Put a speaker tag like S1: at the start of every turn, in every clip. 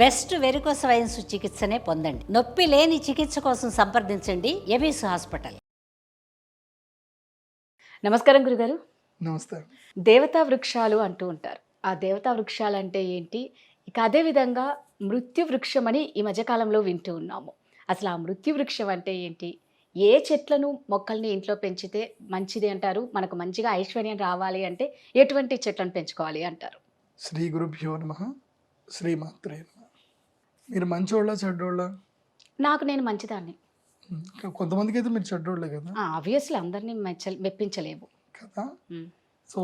S1: Best varicose veins చికిత్సనే పొందండి. నొప్పి లేని చికిత్స కోసం సంప్రదించండి ఎబిస్ హాస్పిటల్.
S2: నమస్కారం గురుగారు.
S3: నమస్తే.
S2: దేవతా వృక్షాలు అంటూ ఉంటారు. ఆ దేవతా వృక్షాలు అంటే ఏంటి? ఇక అదే విధంగా మృత్యు వృక్షం అని ఈ మధ్యకాలంలో వింటూ ఉన్నాము. అసలు ఆ మృత్యు వృక్షం అంటే ఏంటి? ఏ చెట్లను మొక్కల్ని ఇంట్లో పెంచితే మంచిది అంటారు? మనకు మంచిగా ఐశ్వర్యం రావాలి అంటే ఎటువంటి చెట్లను పెంచుకోవాలి అంటారు?
S3: శ్రీ గురుభ్యో నమః. శ్రీమాత్రే నమః. మీరు మంచోళ్ళ చెడ్డోళ్ళ?
S2: నేను మంచిదాన్ని.
S3: కొంతమందికి అయితే మీరు చెడ్డోళ్ళే కదా.
S2: ఆబ్వియస్లీ అందరినీ మెప్పించలేవు
S3: కదా. సో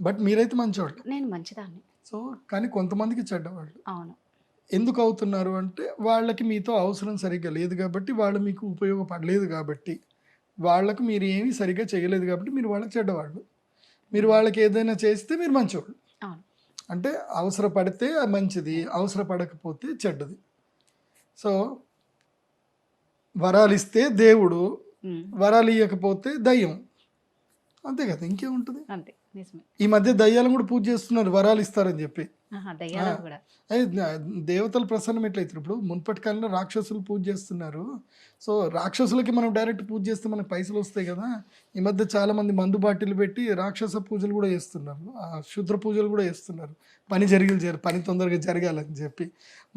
S3: బట్ మీరైతే మంచోళ్ళు.
S2: నేను మంచిదాన్ని.
S3: సో కానీ కొంతమందికి చెడ్డవాళ్ళు.
S2: అవును.
S3: ఎందుకు అవుతున్నారు అంటే వాళ్ళకి మీతో అవసరం సరిగ్గా లేదు కాబట్టి, వాళ్ళు మీకు ఉపయోగపడలేదు కాబట్టి, వాళ్ళకు మీరు ఏమీ సరిగ్గా చేయలేదు కాబట్టి మీరు వాళ్ళకి చెడ్డవాళ్ళు. మీరు వాళ్ళకి ఏదైనా చేస్తే మీరు మంచోళ్ళు.
S2: అవును.
S3: అంటే అవసరపడితే మంచిది, అవసరపడకపోతే చెడ్డది. సో వరాలు ఇస్తే దేవుడు, వరాలు ఇవ్వకపోతే దయ్యం. అంతే కదా, ఇంకేముంటుంది.
S2: అంతే, నిజమే.
S3: ఈ మధ్య దయ్యాలను కూడా పూజ చేస్తున్నారు వరాలు ఇస్తారని చెప్పి. దేవతలు ప్రసన్నం ఎట్లయితారు? ఇప్పుడు మున్పటి కాలంలో రాక్షసులు పూజ చేస్తున్నారు. సో రాక్షసులకి మనం డైరెక్ట్ పూజ చేస్తే మనకు పైసలు వస్తాయి కదా. ఈ మధ్య చాలా మంది మందు బాటిల్ పెట్టి రాక్షస పూజలు కూడా చేస్తున్నారు, శుద్ర పూజలు కూడా చేస్తున్నారు. పని తొందరగా జరగాలని చెప్పి.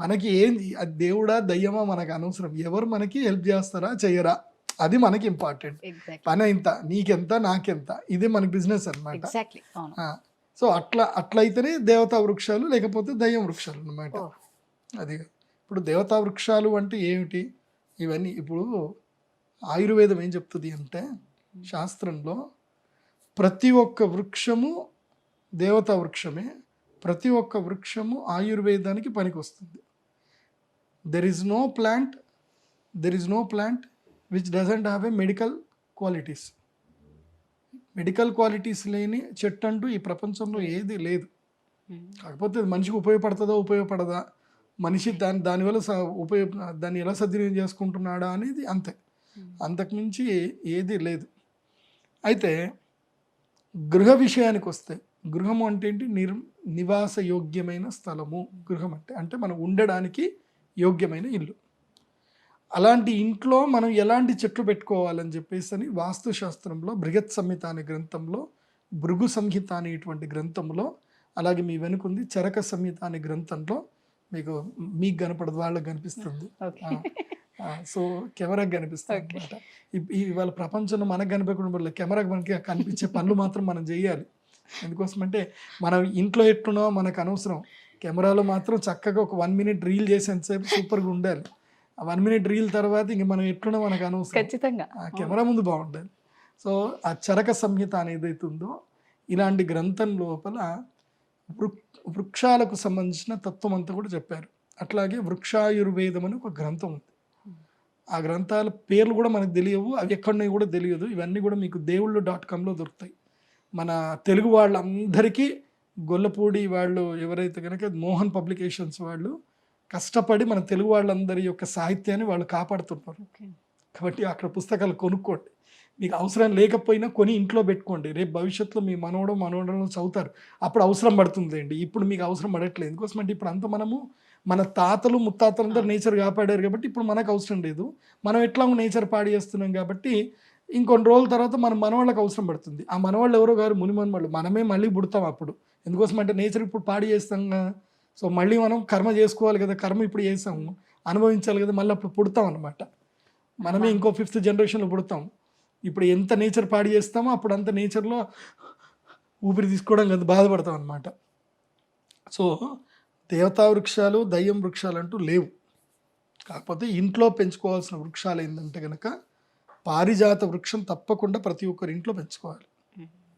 S3: మనకి ఏంది అది, దేవుడా దయ్యమా మనకు అనవసరం. ఎవరు మనకి హెల్ప్ చేస్తారా చేయరా అది మనకి ఇంపార్టెంట్. పని ఎంత, నీకెంత నాకెంత, ఇదే మన బిజినెస్ అనమాట. సో అట్లయితేనే దేవతా వృక్షాలు, లేకపోతే దయ్యం వృక్షాలు అన్నమాట. అది ఇప్పుడు దేవతా వృక్షాలు అంటే ఏమిటి? ఇవన్నీ ఇప్పుడు ఆయుర్వేదం ఏం చెప్తుంది అంటే, శాస్త్రంలో ప్రతి ఒక్క వృక్షము దేవతా వృక్షమే, ప్రతి ఒక్క వృక్షము ఆయుర్వేదానికి పనికి వస్తుంది. There is no plant which doesn't have a medical qualities. Medical qualities లేని చెట్టు అంటూ ఈ ప్రపంచంలో ఏది లేదు. కాకపోతే మనిషికి ఉపయోగపడదా, మనిషి దానివల్ల దాన్ని ఎలా సద్వినియోగం చేసుకుంటున్నాడా అనేది అంతే. అంతకుమించి ఏది లేదు. అయితే గృహ విషయానికి వస్తే, గృహము అంటే ఏంటి? నివాస యోగ్యమైన స్థలము గృహం అంటే మనం ఉండడానికి యోగ్యమైన ఇల్లు. అలాంటి ఇంట్లో మనం ఎలాంటి చెట్లు పెట్టుకోవాలని చెప్పేసి వాస్తుశాస్త్రంలో బృహత్ సంహిత అనే గ్రంథంలో, భృగు సంహిత అనేటువంటి గ్రంథంలో, అలాగే మీ వెనుకుంది చరక సంహిత అనే గ్రంథంలో, మీకు కనపడదు, వాళ్ళకి కనిపిస్తుంది. సో కెమెరాకి కనిపిస్తుంది అనమాట. ఇవాళ ప్రపంచంలో మనకు కనిపించకుండా కెమెరాకి మనకి కనిపించే పనులు మాత్రం మనం చేయాలి. ఎందుకోసమంటే మనం ఇంట్లో ఎట్లునో మనకు అనవసరం. కెమెరాలో మాత్రం చక్కగా ఒక 1 minute రీల్ చేసేంతసేపు సూపర్గా ఉండాలి. 1 minute రీల్ తర్వాత ఇంక మనం ఎట్లున్నా మనకు అనవసరం.
S2: ఖచ్చితంగా
S3: కెమెరా ముందు బాగుండాలి. సో ఆ చరక సంహిత అనేది ఉందో, ఇలాంటి గ్రంథం లోపల వృక్షాలకు సంబంధించిన తత్వం అంతా కూడా చెప్పారు. అట్లాగే వృక్షాయుర్వేదం అని ఒక గ్రంథం ఉంది. ఆ గ్రంథాల పేర్లు కూడా మనకు తెలియవు, అవి ఎక్కడున్నాయి కూడా తెలియదు. ఇవన్నీ కూడా మీకు దేవుళ్ళు.comలో దొరుకుతాయి. మన తెలుగు వాళ్ళందరికీ గొల్లపూడి వాళ్ళు ఎవరైతే కనుక మోహన్ పబ్లికేషన్స్ వాళ్ళు కష్టపడి మన తెలుగు వాళ్ళందరి యొక్క సాహిత్యాన్ని వాళ్ళు కాపాడుతున్నారు. కాబట్టి అక్కడ పుస్తకాలు కొనుక్కోండి. మీకు అవసరం లేకపోయినా కొని ఇంట్లో పెట్టుకోండి. రేపు భవిష్యత్తులో మీ మనవడలు చదువుతారు, అప్పుడు అవసరం పడుతుందండి. ఇప్పుడు మీకు అవసరం పడట్లేదు. ఎందుకోసం అంటే ఇప్పుడు అంతా మన తాతలు ముత్తాతలందరూ నేచర్ కాపాడారు కాబట్టి ఇప్పుడు మనకు అవసరం లేదు. మనం ఎట్లా నేచర్ పాడు చేస్తున్నాం కాబట్టి ఇంకొన్ని రోజుల తర్వాత మన మనవాళ్ళకి అవసరం పడుతుంది. ఆ మనవాళ్ళు ఎవరో గారు మునిమనవాళ్ళు, మనమే మళ్ళీ పుడతాం అప్పుడు. ఎందుకోసం అంటే నేచర్ ఇప్పుడు పాడు చేస్తాం కదా. సో మళ్ళీ మనం కర్మ చేసుకోవాలి కదా, కర్మ ఇప్పుడు చేసాము, అనుభవించాలి కదా, మళ్ళీ అప్పుడు పుడతాం అనమాట. మనమే ఇంకో 5th జనరేషన్లో పుడతాం. ఇప్పుడు ఎంత నేచర్ పాడు చేస్తామో అప్పుడు అంత నేచర్లో ఊపిరి తీసుకోవడం కదా బాధపడతాం అనమాట. సో దేవతా వృక్షాలు, దయ్యం వృక్షాలు అంటూ లేవు. కాకపోతే ఇంట్లో పెంచుకోవాల్సిన వృక్షాలు ఏంటంటే కనుక పారిజాత వృక్షం తప్పకుండా ప్రతి ఒక్కరి ఇంట్లో పెంచుకోవాలి.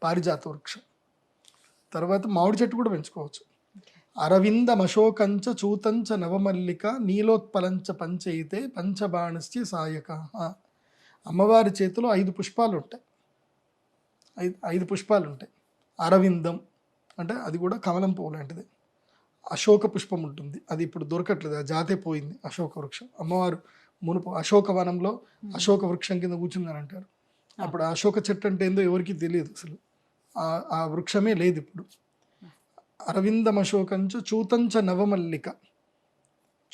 S3: పారిజాత వృక్షం తర్వాత మామిడి చెట్టు కూడా పెంచుకోవచ్చు. అరవిందమశోకంచ చూతంచ నవమల్లిక నీలోత్పలంచ పంచయితే పంచబాణశ్చ సాయక. అమ్మవారి చేతిలో 5 పుష్పాలు ఉంటాయి. 5 పుష్పాలు ఉంటాయి. అరవిందం అంటే అది కూడా కమలం పువ్వు లాంటిది. అశోక పుష్పం ఉంటుంది, అది ఇప్పుడు దొరకట్లేదు, ఆ జాతే పోయింది. అశోక వృక్షం అమ్మవారు మునుపు అశోకవనంలో అశోక వృక్షం కింద కూర్చుందని అంటారు. అప్పుడు అశోక చెట్టు అంటే ఏందో ఎవరికి తెలియదు, అసలు ఆ వృక్షమే లేదు ఇప్పుడు. అరవిందమశోకంచ చూతంచ నవమల్లిక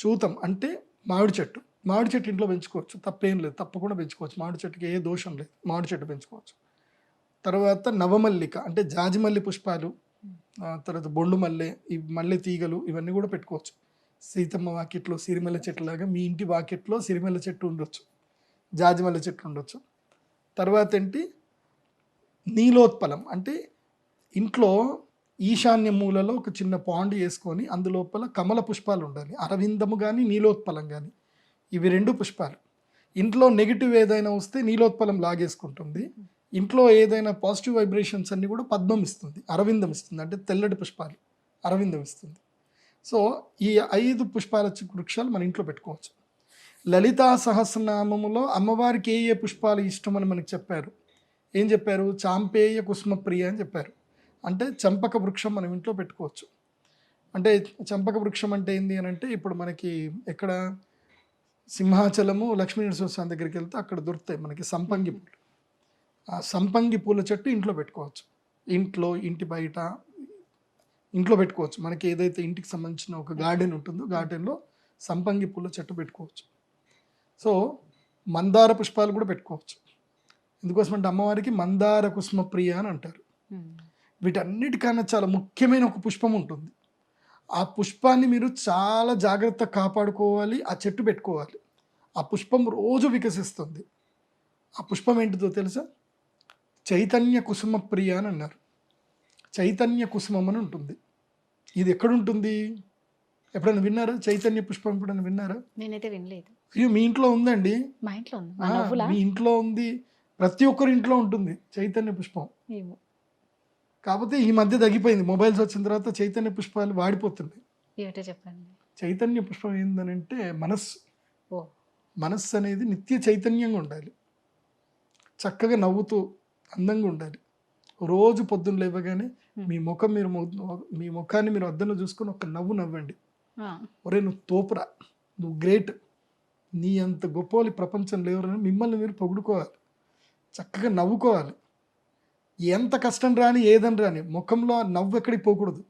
S3: చూతం అంటే మామిడి చెట్టు. మామిడి చెట్టు ఇంట్లో పెంచుకోవచ్చు, తప్పేం లేదు, తప్పకుండా పెంచుకోవచ్చు. మామిడి చెట్టుకి ఏ దోషం లేదు, మామిడి చెట్టు పెంచుకోవచ్చు. తర్వాత నవమల్లిక అంటే జాజిమల్లి పుష్పాలు, తర్వాత బొండు మల్లె, ఈ మల్లె తీగలు ఇవన్నీ కూడా పెట్టుకోవచ్చు. సీతమ్మ వాకిట్లో సిరిమల్లె చెట్టు లాగా మీ ఇంటి వాకిట్లో సిరిమల్లె చెట్టు ఉండొచ్చు, జాజిమల్లె చెట్టు ఉండొచ్చు. తర్వాత ఏంటి, నీలోత్పలం అంటే ఇంట్లో ఈశాన్య మూలలో ఒక చిన్న పాండ్ వేసుకొని అందులోపల కమల పుష్పాలు ఉండాలి. అరవిందము కానీ నీలోత్పలం కానీ, ఇవి 2 పుష్పాలు. ఇంట్లో నెగిటివ్ ఏదైనా వస్తే నీలోత్పలం లాగేసుకుంటుంది. ఇంట్లో ఏదైనా పాజిటివ్ వైబ్రేషన్స్ అన్నీ కూడా పద్మం ఇస్తుంది, అరవిందం ఇస్తుంది, అంటే తెల్లటి పుష్పాలు అరవిందం ఇస్తుంది. సో ఈ 5 పుష్పాల వృక్షాలు మన ఇంట్లో పెట్టుకోవచ్చు. లలితా సహస్రనామములో అమ్మవారికి ఏ పుష్పాలు ఇష్టమని మనకు చెప్పారు. ఏం చెప్పారు? చాంపేయ కుసుమప్రియ అని చెప్పారు. అంటే చంపక వృక్షం మనం ఇంట్లో పెట్టుకోవచ్చు. అంటే చంపక వృక్షం అంటే ఏంటి అని అంటే, ఇప్పుడు మనకి ఎక్కడ సింహాచలము లక్ష్మీనరసింహస్వామి దగ్గరికి వెళ్తే అక్కడ దొరుకుతాయి మనకి సంపంగి పూలు. ఆ సంపంగి పూల చెట్టు ఇంట్లో పెట్టుకోవచ్చు. ఇంట్లో, ఇంటి బయట, ఇంట్లో పెట్టుకోవచ్చు. మనకి ఏదైతే ఇంటికి సంబంధించిన ఒక గార్డెన్ ఉంటుందో గార్డెన్లో సంపంగి పూల చెట్టు పెట్టుకోవచ్చు. సో మందార పుష్పాలు కూడా పెట్టుకోవచ్చు. ఎందుకోసం అంటే అమ్మవారికి మందార కుసుమ ప్రియ అని అంటారు. వీటన్నిటికన్నా చాలా ముఖ్యమైన ఒక పుష్పం ఉంటుంది. ఆ పుష్పాన్ని మీరు చాలా జాగ్రత్తగా కాపాడుకోవాలి, ఆ చెట్టు పెట్టుకోవాలి. ఆ పుష్పం రోజు వికసిస్తుంది. ఆ పుష్పం ఏంటిదో తెలుసా? చైతన్య కుసుమ ప్రియ అని అన్నారు. చైతన్య కుసుమం అని ఉంటుంది. ఇది ఎక్కడుంటుంది? ఎప్పుడైనా విన్నారా? చైతన్య పుష్పం ఎప్పుడైనా విన్నారా?
S2: నేనైతే వినలేదు.
S3: అయ్యో, మీ ఇంట్లో ఉందండి.
S2: మా ఇంట్లో ఉంది. మా నవ్వులా?
S3: మీ ఇంట్లో ఉంది, ప్రతి ఒక్కరి ఇంట్లో ఉంటుంది చైతన్య పుష్పం.
S2: ఏమో.
S3: కాకపోతే ఈ మధ్య తగ్గిపోయింది, మొబైల్స్ వచ్చిన తర్వాత చైతన్య పుష్పాలు వాడిపోతున్నాయి.
S2: ఏమిటో చెప్పండి.
S3: చైతన్య పుష్పం ఏంటనంటే మనస్సు.
S2: ఓ.
S3: మనస్సు అనేది నిత్య చైతన్యంగా ఉండాలి, చక్కగా నవ్వుతూ అందంగా ఉండాలి. రోజు పొద్దున్న లేవగానే మీ ముఖాన్ని మీరు అద్దంలో చూసుకొని ఒక నవ్వు నవ్వండి. ఒరే నువ్వు తోపురా, నువ్వు గ్రేట్, నీ అంత గొప్ప వాళ్ళు ప్రపంచం లేవరని మిమ్మల్ని మీరు పొగుడుకోవాలి, చక్కగా నవ్వుకోవాలి. ఎంత కష్టం రాని ఏదని రాని ముఖంలో నవ్వు ఎక్కడికి పోకూడదు,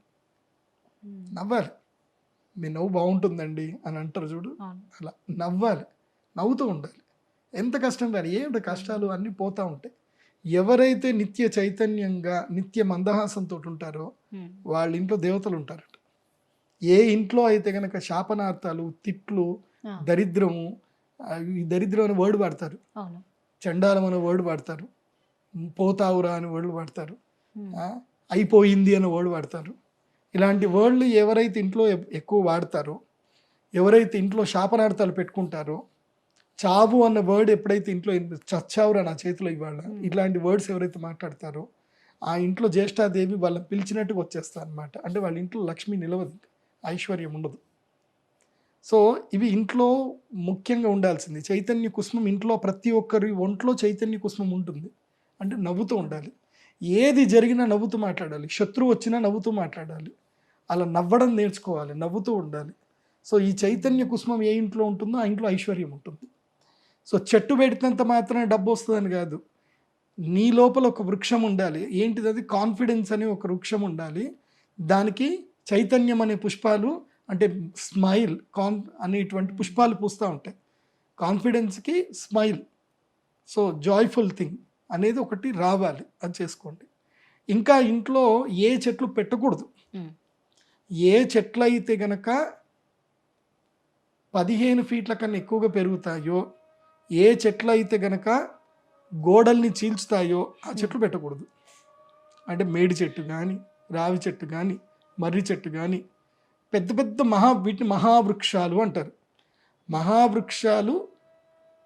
S3: నవ్వాలి. మీ నవ్వు బాగుంటుందండి అని అంటారు చూడు, అలా నవ్వాలి, నవ్వుతూ ఉండాలి. ఎంత కష్టం రాని, ఏమిటి కష్టాలు అన్నీ పోతూ ఉంటాయి. ఎవరైతే నిత్య చైతన్యంగా నిత్య మందహాసంతో ఉంటారో వాళ్ళ ఇంట్లో దేవతలు ఉంటారట. ఏ ఇంట్లో అయితే కనుక శాపనార్థాలు, తిట్లు, దరిద్రము, ఈ దరిద్రం అనే వర్డ్ వాడతారు, చండాలం అనే వర్డ్ వాడతారు, పోతావురా అని వర్డ్లు వాడతారు, అయిపోయింది అనే వర్డ్ వాడతారు. ఇలాంటి వర్డ్లు ఎవరైతే ఇంట్లో ఎక్కువ వాడతారో, ఎవరైతే ఇంట్లో శాపనార్థాలు పెట్టుకుంటారో, చావు అన్న వర్డ్ ఎప్పుడైతే ఇంట్లో చచ్చావురా నా చేతిలో ఇవాళ, ఇట్లాంటి వర్డ్స్ ఎవరైతే మాట్లాడతారో ఆ ఇంట్లో జ్యేష్ఠాదేవి వాళ్ళని పిలిచినట్టుగా వచ్చేస్తారు అనమాట. అంటే వాళ్ళ ఇంట్లో లక్ష్మి నిలవదు, ఐశ్వర్యం ఉండదు. సో ఇవి ఇంట్లో ముఖ్యంగా ఉండాల్సింది. చైతన్య కుసుమం ఇంట్లో ప్రతి ఒక్కరి ఒంట్లో చైతన్య కుసుమం ఉంటుంది. అంటే నవ్వుతూ ఉండాలి, ఏది జరిగినా నవ్వుతూ మాట్లాడాలి, శత్రువు వచ్చినా నవ్వుతూ మాట్లాడాలి, అలా నవ్వడం నేర్చుకోవాలి, నవ్వుతూ ఉండాలి. సో ఈ చైతన్య కుసుమం ఏ ఇంట్లో ఉంటుందో ఆ ఇంట్లో ఐశ్వర్యం ఉంటుంది. సో చెట్టు పెడినంత మాత్రమే డబ్బు వస్తుందని కాదు, నీ లోపల ఒక వృక్షం ఉండాలి. ఏంటిది అది? కాన్ఫిడెన్స్ అనే ఒక వృక్షం ఉండాలి. దానికి చైతన్యం అనే పుష్పాలు, అంటే స్మైల్ అనేటువంటి పుష్పాలు పూస్తూ ఉంటాయి. కాన్ఫిడెన్స్కి స్మైల్, సో జాయ్ఫుల్ థింగ్ అనేది ఒకటి రావాలి, అది చేసుకోండి. ఇంకా ఇంట్లో ఏ చెట్లు పెట్టకూడదు, ఏ చెట్లు అయితే గనక 15 ఫీట్ల కన్నా ఎక్కువగా పెరుగుతాయో, ఏ చెట్లు అయితే గనక గోడల్ని చీల్చుతాయో ఆ చెట్లు పెట్టకూడదు. అంటే మేడి చెట్టు కానీ, రావి చెట్టు కానీ, మర్రి చెట్టు కానీ, పెద్ద పెద్ద వీటిని మహావృక్షాలు అంటారు. మహావృక్షాలు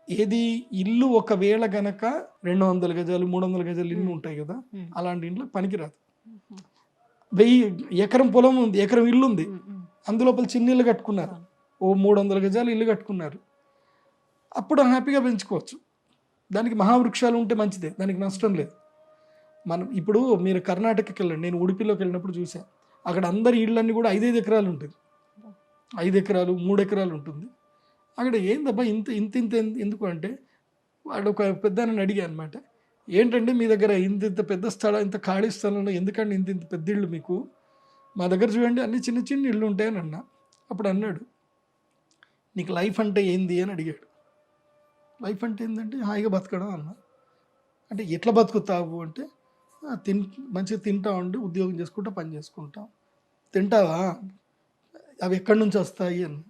S3: ఏది? ఇల్లు ఒకవేళ గనక 200 గజాలు 300 గజాలు ఇల్లు ఉంటాయి కదా, అలాంటి ఇంట్లో పనికిరాదు. 1000 ఎకరం పొలం ఉంది, ఎకరం ఇల్లు ఉంది, అందులోపల చిన్న ఇల్లు కట్టుకున్నారు, ఓ 300 గజాలు ఇల్లు కట్టుకున్నారు, అప్పుడు హ్యాపీగా పెంచుకోవచ్చు. దానికి మహావృక్షాలు ఉంటే మంచిదే, దానికి నష్టం లేదు. మనం ఇప్పుడు మీరు కర్ణాటకకి వెళ్ళండి, నేను ఉడిపిలోకి వెళ్ళినప్పుడు చూసాను, అక్కడ అందరి ఇళ్ళన్నీ కూడా 5-5 ఎకరాలు ఉంటుంది, 5 ఎకరాలు 3 ఎకరాలు ఉంటుంది. అక్కడ ఏందబ్బా ఇంత ఇంత ఇంత ఎందుకు అంటే, వాడు ఒక పెద్ద అని అడిగా అనమాట, ఏంటంటే మీ దగ్గర ఇంత ఇంత పెద్ద స్థలం, ఇంత ఖాళీ స్థలంలో ఎందుకంటే ఇంత ఇంత పెద్ద ఇళ్ళు మీకు, మా దగ్గర చూడండి అన్ని చిన్న చిన్న ఇళ్ళు ఉంటాయని అన్నా. అప్పుడు అన్నాడు, నీకు లైఫ్ అంటే ఏంది అని అడిగాడు. లైఫ్ అంటే ఏంటంటే హాయిగా బతకడం అన్న. అంటే ఎట్లా బతుకుతావు అంటే మంచిగా తింటా ఉండి ఉద్యోగం చేసుకుంటా పని చేసుకుంటాం. తింటావా? అవి ఎక్కడి నుంచి వస్తాయి అని.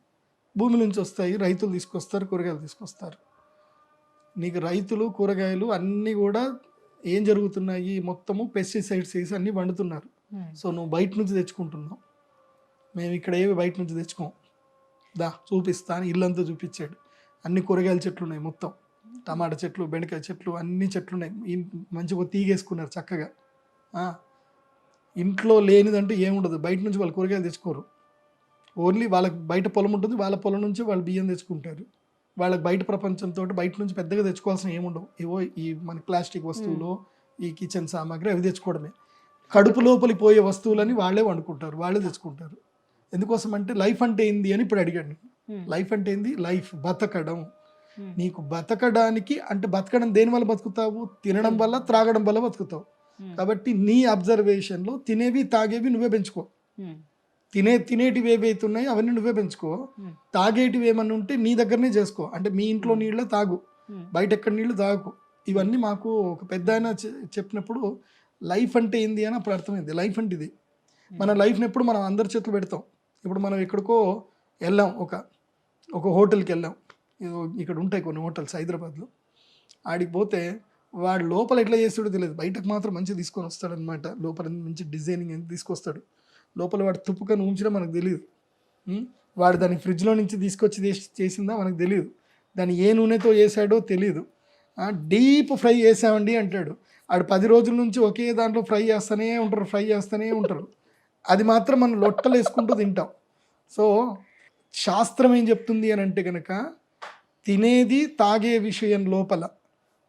S3: భూమి నుంచి వస్తాయి, రైతులు తీసుకొస్తారు, కూరగాయలు తీసుకొస్తారు. నీకు రైతులు కూరగాయలు అన్నీ కూడా ఏం జరుగుతున్నాయి, మొత్తము పెస్టిసైడ్స్ వేసి అన్నీ వండుతున్నారు. సో నువ్వు బయట నుంచి తెచ్చుకుంటున్నావు, మేము ఇక్కడ ఏవి బయట నుంచి తెచ్చుకోం, దా చూపిస్తా అని ఇల్లంతా చూపించాడు. అన్ని కూరగాయల చెట్లు ఉన్నాయి, మొత్తం టమాటా చెట్లు, బెండకాయ చెట్లు, అన్ని చెట్లు ఉన్నాయి. మంచిగా తీగేసుకున్నారు చక్కగా. ఇంట్లో లేనిదంటే ఏముండదు. బయట నుంచి వాళ్ళు కూరగాయలు తెచ్చుకోరు. ఓన్లీ వాళ్ళకి బయట పొలం ఉంటుంది, వాళ్ళ పొలం నుంచి వాళ్ళు బియ్యం తెచ్చుకుంటారు. వాళ్ళకి బయట ప్రపంచంతో బయట నుంచి పెద్దగా తెచ్చుకోవాల్సిన ఏముండవు. ఏవో ఈ మన ప్లాస్టిక్ వస్తువులు, ఈ కిచెన్ సామాగ్రి అవి తెచ్చుకోవడమే. కడుపు లోపలికి పోయే వస్తువులని వాళ్ళే వండుకుంటారు, వాళ్ళే తెచ్చుకుంటారు. ఎందుకోసం అంటే లైఫ్ అంటే ఏంది అని ఇప్పుడు అడిగాడు నేను. లైఫ్ అంటే ఏంది? లైఫ్ బతకడం. నీకు బతకడానికి అంటే బతకడం దేని వల్ల బతుకుతావు? తినడం వల్ల, త్రాగడం వల్ల బతుకుతావు. కాబట్టి నీ అబ్జర్వేషన్లో తినేవి తాగేవి నువ్వే పెంచుకో. తినేటివి ఏవైతే ఉన్నాయో అవన్నీ నువ్వే పెంచుకో. తాగేటివి ఏమన్నా ఉంటే నీ దగ్గరనే చేసుకో. అంటే మీ ఇంట్లో నీళ్ళే తాగు, బయట ఎక్కడ నీళ్ళు తాగు. ఇవన్నీ మాకు ఒక పెద్ద ఆయన చెప్పినప్పుడు లైఫ్ అంటే ఏంది అని అప్పుడు అర్థమైంది. లైఫ్ అంటే ఇది. మన లైఫ్ని ఎప్పుడు మనం అందరి చేతులు పెడతాం. ఇప్పుడు మనం ఎక్కడికో వెళ్ళాం, ఒక హోటల్కి వెళ్ళాం. ఇక్కడ ఉంటాయి కొన్ని హోటల్స్ హైదరాబాద్లో. ఆడికి పోతే వాడు లోపల ఎట్లా చేస్తాడో తెలియదు, బయటకు మాత్రం మంచిగా తీసుకొని వస్తాడనమాట. లోపల మంచి డిజైనింగ్ ఎంత తీసుకొస్తాడు, లోపల వాడు తుప్పుకొని ఉంచినా మనకు తెలియదు. వాడు దాన్ని ఫ్రిడ్జ్లో నుంచి తీసుకొచ్చి చేసిందా మనకు తెలియదు. దాన్ని ఏ నూనెతో వేసాడో తెలియదు. డీప్ ఫ్రై చేసామండి అంటాడు. ఆడు 10 రోజుల నుంచి ఒకే దాంట్లో ఫ్రై చేస్తూనే ఉంటారు. అది మాత్రం మనం లొట్టలు వేసుకుంటూ తింటాం. సో శాస్త్రం ఏం చెప్తుంది అని అంటే కనుక తినేది తాగే విషయం లోపల,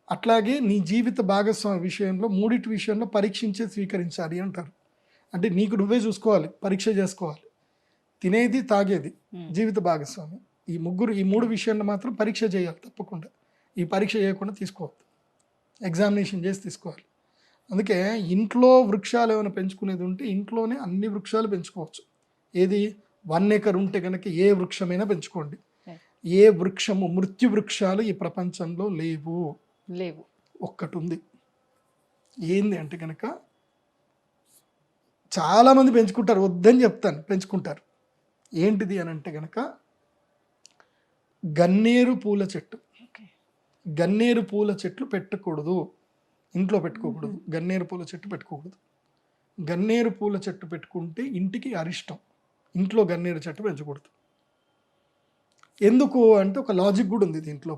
S3: అట్లాగే నీ జీవిత భాగస్వామి విషయంలో, మూడిటి విషయంలో పరీక్షించే స్వీకరించాలి అంటారు. అంటే నీకు నువ్వే చూసుకోవాలి, పరీక్ష చేసుకోవాలి. తినేది తాగేది జీవిత భాగస్వామి, ఈ మూడు విషయాల్లో మాత్రం పరీక్ష చేయాలి తప్పకుండా. ఈ పరీక్ష చేయకుండా తీసుకోవద్దు, ఎగ్జామినేషన్ చేసి తీసుకోవాలి. అందుకే ఇంట్లో వృక్షాలు ఏమైనా పెంచుకునేది ఉంటే ఇంట్లోనే అన్ని వృక్షాలు పెంచుకోవచ్చు. ఏది 1 ఎకర్ ఉంటే కనుక ఏ వృక్షమైనా పెంచుకోండి. ఏ వృక్షము, మృత్యు వృక్షాలు ఈ ప్రపంచంలో లేవు. ఒక్కటి ఉంది. ఏంది అంటే కనుక చాలామంది పెంచుకుంటారు, వద్దని చెప్తాను, పెంచుకుంటారు. ఏంటిది అని అంటే కనుక గన్నేరు పూల చెట్టు. గన్నేరు పూల చెట్లు పెట్టకూడదు, ఇంట్లో పెట్టుకోకూడదు. గన్నేరు పూల చెట్టు పెట్టుకోకూడదు. గన్నేరు పూల చెట్టు పెట్టుకుంటే ఇంటికి అరిష్టం. ఇంట్లో గన్నేరు చెట్టు పెంచకూడదు. ఎందుకు అంటే ఒక లాజిక్ కూడా ఉంది దీంట్లో.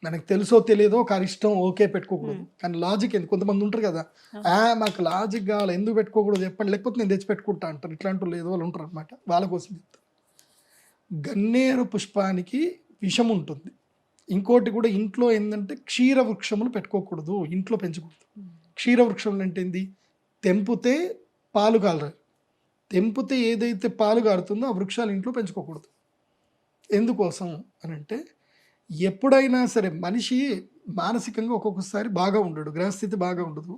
S3: మనకు తెలుసో తెలియదో ఒక అరిష్టం, ఓకే పెట్టుకోకూడదు. కానీ లాజిక్ ఎందుకు? కొంతమంది ఉంటారు కదా, మాకు లాజిక్ కావాలి, ఎందుకు పెట్టుకోకూడదు చెప్పండి, లేకపోతే నేను తెచ్చి పెట్టుకుంటా అంటారు. ఇట్లాంటి లేదు వాళ్ళు ఉంటారు అనమాట. వాళ్ళ కోసం చెప్తాను. గన్నేరు పుష్పానికి విషం ఉంటుంది. ఇంకోటి కూడా ఇంట్లో ఏంటంటే క్షీర వృక్షములు పెట్టుకోకూడదు, ఇంట్లో పెంచకూడదు. క్షీర వృక్షములు అంటే ఏంది? తెంపితే పాలు కాలరు. తెంపితే ఏదైతే పాలు కారుతుందో ఆ వృక్షాలు ఇంట్లో పెంచుకోకూడదు. ఎందుకోసం అని అంటే ఎప్పుడైనా సరే మనిషి మానసికంగా ఒక్కొక్కసారి బాగా ఉండడు, గ్రహస్థితి బాగా ఉండదు,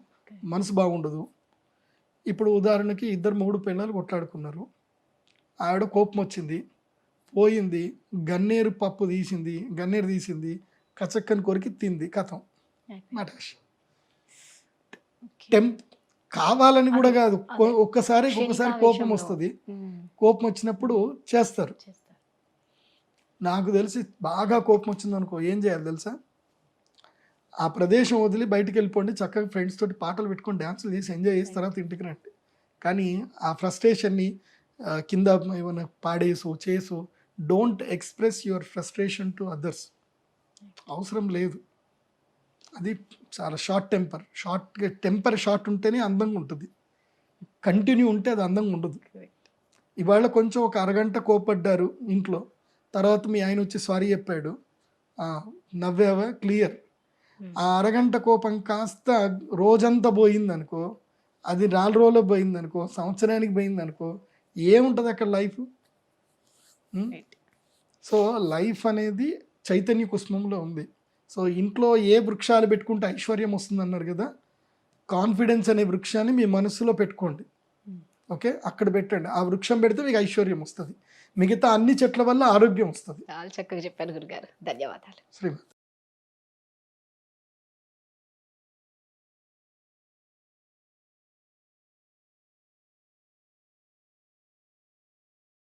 S3: మనసు బాగుండదు. ఇప్పుడు ఉదాహరణకి 2 3 పిల్లలు కొట్లాడుకున్నారు. ఆవిడ కోపం వచ్చింది, పోయింది, గన్నేరు తీసింది, కచక్కని కొరికి తింది, కథం మటాష్. కావాలని కూడా కాదు, ఒక్కసారి కోపం వస్తుంది. కోపం వచ్చినప్పుడు చేస్తారు. నాకు తెలిసి బాగా కోపం వచ్చింది అనుకో, ఏం చేయాలి తెలుసా? ఆ ప్రదేశం వదిలి బయటికి వెళ్ళిపోండి, చక్కగా ఫ్రెండ్స్ తోటి పాటలు పెట్టుకొని డ్యాన్సులు చేసి ఎంజాయ్ చేసిన తర్వాత ఇంటికి రండి. కానీ ఆ ఫ్రస్ట్రేషన్ని కింద ఏమైనా చేసు don't express your frustration to others. అవసరం లేదు. అది చాలా టెంపర్ షార్ట్ ఉంటేనే అందంగా ఉంటుంది. కంటిన్యూ ఉంటే అది అందంగా ఉండదు. ఇవాళ కొంచెం ఒక అరగంట కోపడ్డారు ఇంట్లో, తర్వాత మీ ఆయన వచ్చి సారీ చెప్పాడు, నవ్వావా, క్లియర్. ఆ అరగంట కోపం కాస్త రోజంతా పోయిందనుకో, అది 4 రోజుల్లో పోయిందనుకో, సంవత్సరానికి పోయిందనుకో, ఏముంటుంది అక్కడ లైఫ్? సో లైఫ్ అనేది చైతన్య కుసుమంలో ఉంది. సో ఇంట్లో ఏ వృక్షాలు పెట్టుకుంటే ఐశ్వర్యం వస్తుంది అన్నారు కదా, కాన్ఫిడెన్స్ అనే వృక్షాన్ని మీ మనసులో పెట్టుకోండి. ఓకే, అక్కడ పెట్టండి. ఆ వృక్షం పెడితే మీకు ఐశ్వర్యం వస్తుంది. మిగతా అన్ని చెట్ల వల్ల ఆరోగ్యం వస్తుంది.
S2: చాలా చక్కగా చెప్పారు గురుగారు. ధన్యవాదాలు.
S3: శ్రీమతి.